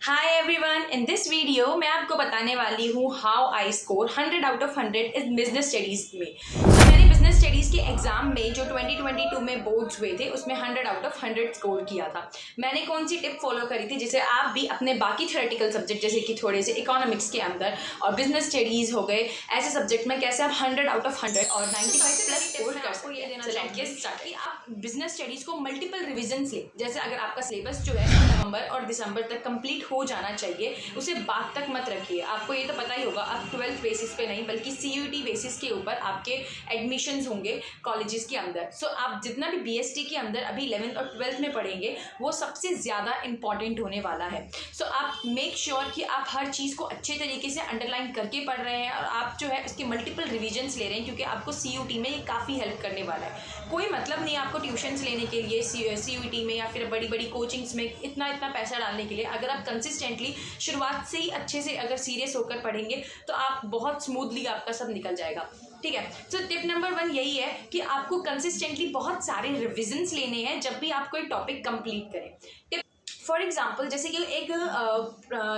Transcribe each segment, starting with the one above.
Hi everyone, in this video मैं आपको बताने वाली हूँ how I score 100 out of 100 in business studies में। मैंने बिजनेस स्टडीज के एग्जाम में जो 2022 में बोर्ड्स हुए थे उसमें 100 आउट ऑफ 100 स्कोर किया था। मैंने कौन सी टिप फॉलो करी थी जिसे आप भी अपने बाकी थ्योरेटिकल सब्जेक्ट जैसे कि थोड़े से इकोनॉमिक्स के अंदर और बिजनेस स्टडीज हो गए ऐसे सब्जेक्ट में कैसे आप 100 आउट ऑफ 100 और 95 प्लस स्कोर कर सकते हैं। कि आप बिजनेस स्टडीज को मल्टीपल रिविजन्स ले, जैसे अगर आपका सिलेबस जो है नवंबर और दिसंबर तक कंप्लीट हो जाना चाहिए उसे बाद तक मत रखिए। आपको ये तो पता ही होगा आप 12th बेसिस पे नहीं बल्कि CUET बेसिस के ऊपर आपके एडमिशन्स होंगे कॉलेजेस के अंदर। सो आप जितना भी BST के अंदर अभी 11th और 12th में पढ़ेंगे वो सबसे ज़्यादा इंपॉर्टेंट होने वाला है। सो आप मेक श्योर कि आप हर चीज़ को अच्छे तरीके से अंडरलाइन करके पढ़ रहे हैं और आप जो है उसके मल्टीपल रिविजन्स ले रहे हैं, क्योंकि आपको CUT में ये काफ़ी हेल्प करने वाला है। कोई मतलब नहीं आपको ट्यूशन्स लेने के लिए CUET में या फिर बड़ी बड़ी कोचिंग्स में इतना पैसा डालने के लिए। अगर आप कंसिस्टेंटली शुरुआत से ही अच्छे से अगर सीरियस होकर पढ़ेंगे तो आप बहुत स्मूथली आपका सब निकल जाएगा। ठीक है। सो टिप नंबर 1 यही है कि आपको कंसिस्टेंटली बहुत सारे रिविजन्स लेने हैं जब भी आप कोई टॉपिक कंप्लीट करें। फॉर एग्जाम्पल जैसे कि एक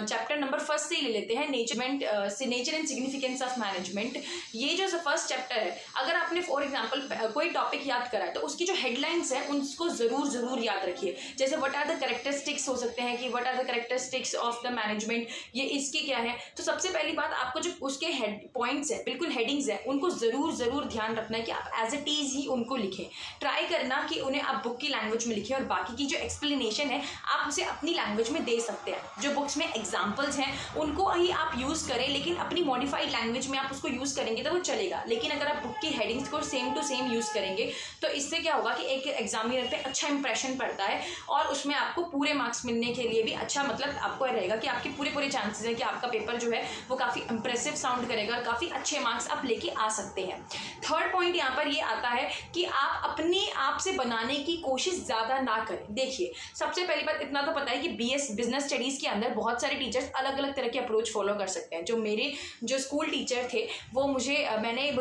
चैप्टर नंबर 1 से ही ले लेते हैं, nature and significance of management. ये जो फर्स्ट चैप्टर है, अगर आपने फॉर एग्जाम्पल कोई टॉपिक याद करा है तो उसकी जो हेडलाइंस है उनको ज़रूर याद रखिए। जैसे व्हाट आर द कैरेक्टरिस्टिक्स हो सकते हैं कि what are the characteristics of the management, ये इसके क्या है। तो सबसे पहली बात आपको जो उसके हेड पॉइंट्स है, बिल्कुल हेडिंग्स है, उनको ज़रूर ध्यान रखना है कि आप एज इट इज़ ही उनको लिखें। ट्राई करना कि उन्हें आप बुक की लैंग्वेज में लिखें और बाकी की जो एक्सप्लेनेशन है आप उसे अपनी लैंग्वेज में दे सकते हैं। जो बुक्स में एग्जांपल्स हैं उनको ही आप यूज़ करें, लेकिन अपनी मॉडिफाइड लैंग्वेज में आप उसको यूज़ करेंगे तो वो चलेगा। लेकिन अगर आप बुक की हेडिंग्स को सेम टू सेम यूज़ करेंगे तो इससे क्या होगा कि एक एग्जामिनर पे अच्छा इंप्रेशन पड़ता है और उसमें आपको पूरे मार्क्स मिलने के लिए भी अच्छा, मतलब आपको रहेगा कि आपके पूरे चांसेस है कि आपका पेपर जो है वो काफ़ी इंप्रेसिव साउंड करेगा और काफ़ी अच्छे मार्क्स आप लेके आ सकते हैं। थर्ड पॉइंट यहाँ पर ये आता है कि आप अपने आप से बनाने की कोशिश ज़्यादा ना करें। देखिए, सबसे पहली बात इतना तो पता है कि बिजनेस स्टडीज़ के अंदर बहुत सारे टीचर्स अलग अलग तरह के अप्रोच फॉलो कर सकते हैं। जो मेरे स्कूल टीचर थे वो मुझे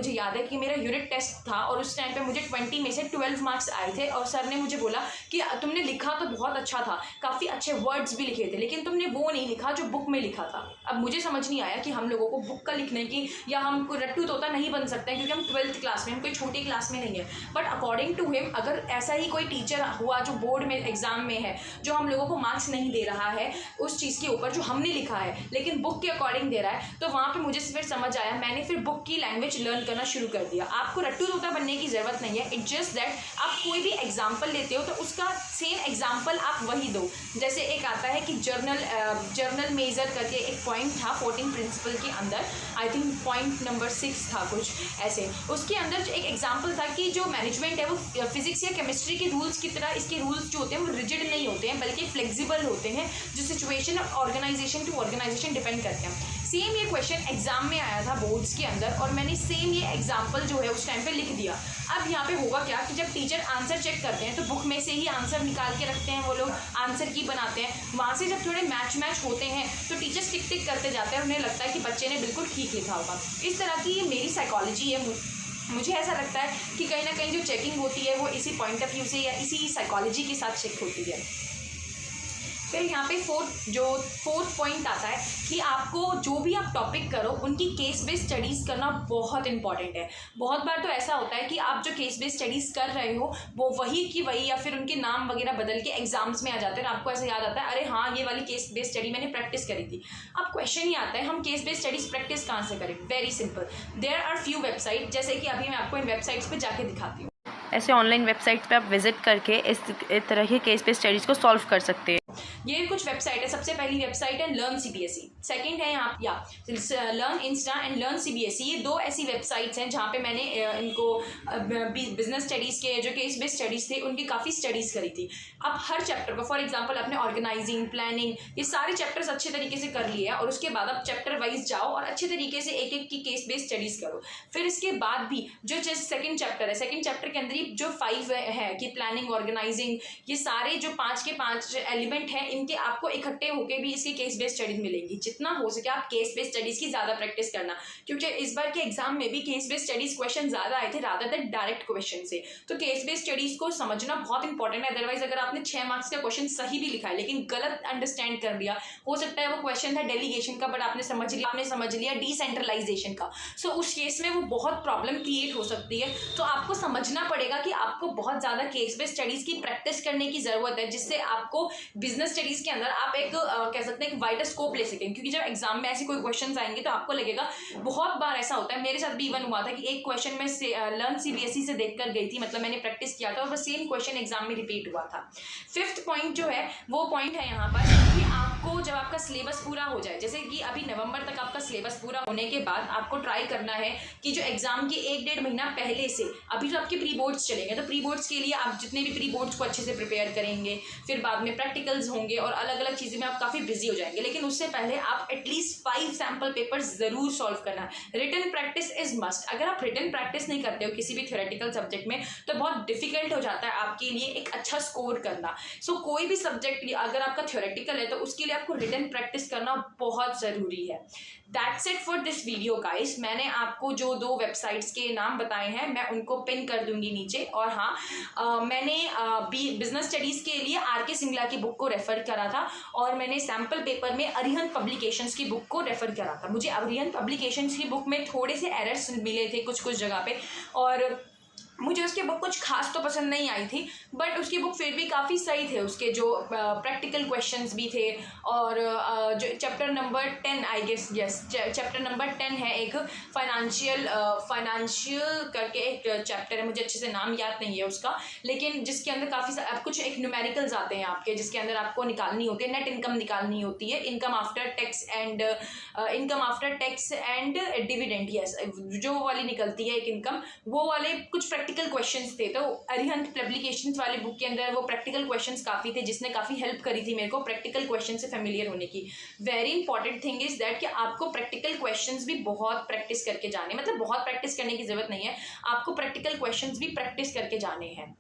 याद है कि मेरा यूनिट टेस्ट था और उस टाइम पे मुझे 20 में से 12 मार्क्स आए थे और सर ने मुझे बोला कि तुमने लिखा तो बहुत अच्छा था, काफ़ी अच्छे वर्ड्स भी लिखे थे, लेकिन तुमने वो नहीं लिखा जो बुक में लिखा था। अब मुझे समझ नहीं आया कि हम लोगों को बुक का लिखने की, या हम कोई रट्टू तोता नहीं बन सकते हैं क्योंकि हम 12th क्लास में, हम कोई छोटी क्लास में नहीं है। बट अकॉर्डिंग टू हिम अगर ऐसा ही कोई टीचर हुआ जो बोर्ड में एग्जाम में है, जो हम लोगों को मार्क्स नहीं दे रहा है उस चीज़ के ऊपर जो हमने लिखा है लेकिन बुक के अकॉर्डिंग दे रहा है, तो वहाँ पे मुझे फिर समझ आया, मैंने फिर बुक की लैंग्वेज लर्न करना शुरू कर दिया। आपको रट्टू तोता बनने की ज़रूरत नहीं है। इट्स जस्ट दैट आप कोई भी एग्जाम्पल लेते हो तो उसका सेम एग्जाम्पल आप वही दो। जैसे एक आता है कि जर्नल मेजर करके एक पॉइंट था 14 प्रिंसिपल के अंदर, आई थिंक पॉइंट नंबर 6 था कुछ ऐसे। उसके अंदर जो एक एग्जाम्पल था कि जो मैनेजमेंट है वो फिजिक्स या केमिस्ट्री के रूल्स की तरह इसके रूल्स जो होते हैं वो रिजिड नहीं होते हैं बल्कि फ्लेक्सिबल होते हैं, जो सिचुएशन और ऑर्गेनाइजेशन टू ऑर्गेनाइजेशन डिपेंड करते हैं। सेम ये क्वेश्चन एग्जाम में आया था बोर्ड्स के अंदर और मैंने सेम ये एग्जाम्पल जो है उस टाइम पे लिख दिया। अब यहाँ पे होगा क्या कि जब टीचर आंसर चेक करते हैं तो बुक में से ही आंसर निकाल के रखते हैं, वो लोग आंसर की बनाते हैं। वहाँ से जब थोड़े मैच होते हैं तो टीचर्स टिक करते जाते हैं, उन्हें लगता है कि बच्चे ने बिल्कुल ठीक लिखा होगा। इस तरह की ये मेरी साइकोलॉजी है। मुझे ऐसा लगता है कि कहीं ना कहीं जो चेकिंग होती है वो इसी पॉइंट ऑफ व्यू से या इसी साइकोलॉजी के साथ चेक होती है। फिर यहाँ पे फोर्थ पॉइंट आता है कि आपको जो भी आप टॉपिक करो उनकी केस बेस्ड स्टडीज़ करना बहुत इंपॉर्टेंट है। बहुत बार तो ऐसा होता है कि आप जो केस बेस्ड स्टडीज़ कर रहे हो वो वही की वही या फिर उनके नाम वगैरह बदल के एग्जाम्स में आ जाते हैं और आपको ऐसा याद आता है, अरे हाँ ये वाली केस बेस्ड स्टडी मैंने प्रैक्टिस करी थी। अब क्वेश्चन ही आता है हम केस बेस्ड स्टडीज़ प्रैक्टिस कहाँ से करें। Very simple, there are few website, जैसे कि अभी मैं आपको इन वेबसाइट्स पर जाके दिखाती हूँ। ऐसे ऑनलाइन वेबसाइट्स पे आप विजिट करके इस तरह के केस बेस्ड स्टडीज़ को सॉल्व कर सकते हैं। ये कुछ वेबसाइट है। सबसे पहली वेबसाइट है लर्न CBSE, सेकंड है यहाँ learn Insta and learn CBSE। ये दो ऐसी वेबसाइट्स हैं जहाँ पे मैंने इनको बिजनेस स्टडीज़ के जो केस बेस्ड स्टडीज़ थे उनकी काफ़ी स्टडीज़ करी थी। अब हर चैप्टर को फॉर एग्जांपल अपने ऑर्गेनाइजिंग, प्लानिंग, ये सारे चैप्टर्स अच्छे तरीके से कर लिए और उसके बाद आप चैप्टर वाइज जाओ और अच्छे तरीके से एक एक की केस बेस्ड स्टडीज़ करो। फिर इसके बाद भी जो सेकंड चैप्टर है, सेकंड चैप्टर के अंदर ही जो 5 है कि प्लानिंग, ऑर्गेनाइजिंग, ये सारे जो 5 के 5 एलिमेंट पॉइंट है इनके आपको इकट्ठे होकर भी इसकी केस बेस्ड स्टडीज मिलेंगी। जितना हो सके आप केस बेस्ड स्टडीज की ज़्यादा प्रैक्टिस करना, क्योंकि इस बार के एग्जाम में भी केस बेस्ड स्टडीज क्वेश्चन ज़्यादा आए थे रादर देन डायरेक्ट क्वेश्चन से। तो केस बेस्ड स्टडीज को समझना बहुत इंपॉर्टेंट है। अदरवाइज अगर आपने 6 मार्क्स का क्वेश्चन सही भी लिखा है लेकिन गलत अंडरस्टैंड कर लिया, हो सकता है वो क्वेश्चन था डेलीगेशन का बट आपने समझ लिया डिसेंट्रलाइजेशन का, सो उस केस में वो बहुत प्रॉब्लम क्रिएट हो सकती है। तो आपको समझना पड़ेगा कि आपको बहुत ज़्यादा केस बेस्ड स्टडीज की प्रैक्टिस करने की ज़रूरत है, जिससे आपको बिजनेस स्टडीज के अंदर आप एक कह सकते हैं एक वाइडर स्कोप ले सकें। क्योंकि जब एग्जाम में ऐसे कोई क्वेश्चन आएंगे तो आपको लगेगा, बहुत बार ऐसा होता है, मेरे साथ भी इवन हुआ था कि एक क्वेश्चन में लर्न सीबीएसई से देखकर गई थी, मतलब मैंने प्रैक्टिस किया था और वो सेम क्वेश्चन एग्जाम में रिपीट हुआ था। 5th पॉइंट जो है वो पॉइंट है यहाँ पर कि आपको जब आपका सिलेबस पूरा हो जाए, जैसे कि अभी नवंबर तक आपका सिलेबस पूरा होने के बाद आपको ट्राई करना है कि जो एग्जाम के 1-1.5 महीना पहले से, अभी जो आपके प्री बोर्ड्स चलेंगे तो प्री बोर्ड्स के लिए आप जितने भी प्री बोर्ड्स को अच्छे से प्रिपेयर करेंगे, फिर बाद में प्रैक्टिकल्स होंगे और अलग अलग चीज़ें में आप काफ़ी बिजी हो जाएंगे, लेकिन उससे पहले आप एटलीस्ट 5 सैम्पल पेपर्स जरूर सॉल्व करना है। Written practice is must. अगर आप रिटन प्रैक्टिस नहीं करते हो किसी भी थ्योरेटिकल सब्जेक्ट में तो बहुत डिफिकल्ट हो जाता है आपके लिए एक अच्छा स्कोर करना। सो कोई भी सब्जेक्ट अगर आपका थ्योरेटिकल है तो उसके लिए आपको रिटन प्रैक्टिस करना बहुत ज़रूरी है। That's it for this video guys. मैंने आपको जो 2 वेबसाइट्स के नाम बताए हैं मैं उनको पिन कर दूंगी नीचे। और हाँ, मैंने बिजनेस स्टडीज़ के लिए आर.के. सिंगला की बुक को रेफ़र करा था और मैंने सैम्पल पेपर में अरिहंत पब्लिकेशंस की बुक को रेफ़र करा था। मुझे अरिहंत पब्लिकेशंस की बुक में थोड़े से एरर्स मिले थे कुछ जगह पे और मुझे उसकी बुक कुछ खास तो पसंद नहीं आई थी, बट उसकी बुक फिर भी काफ़ी सही थे। उसके जो प्रैक्टिकल क्वेश्चंस भी थे और जो chapter number 10 I guess, yes chapter number 10 है, एक फाइनेंशियल करके एक चैप्टर है, मुझे अच्छे से नाम याद नहीं है उसका, लेकिन जिसके अंदर काफ़ी कुछ एक न्यूमेरिकल्स आते हैं आपके, जिसके अंदर आपको निकालनी होती है, नेट इनकम निकालनी होती है, income after tax and dividend, yes जो वाली निकलती है एक इनकम, वो वाले कुछ प्रैक्टिकल क्वेश्चंस थे। तो अरिहंत पब्लिकेशंस वाली बुक के अंदर वो प्रैक्टिकल क्वेश्चंस काफ़ी थे, जिसने काफ़ी हेल्प करी थी मेरे को प्रैक्टिकल क्वेश्चन से फेमिलियर होने की। Very important thing is that कि आपको प्रैक्टिकल क्वेश्चंस भी बहुत प्रैक्टिस करके जाने, मतलब बहुत प्रैक्टिस करने की जरूरत नहीं है, आपको प्रैक्टिकल क्वेश्चंस भी प्रैक्टिस करके जाने हैं।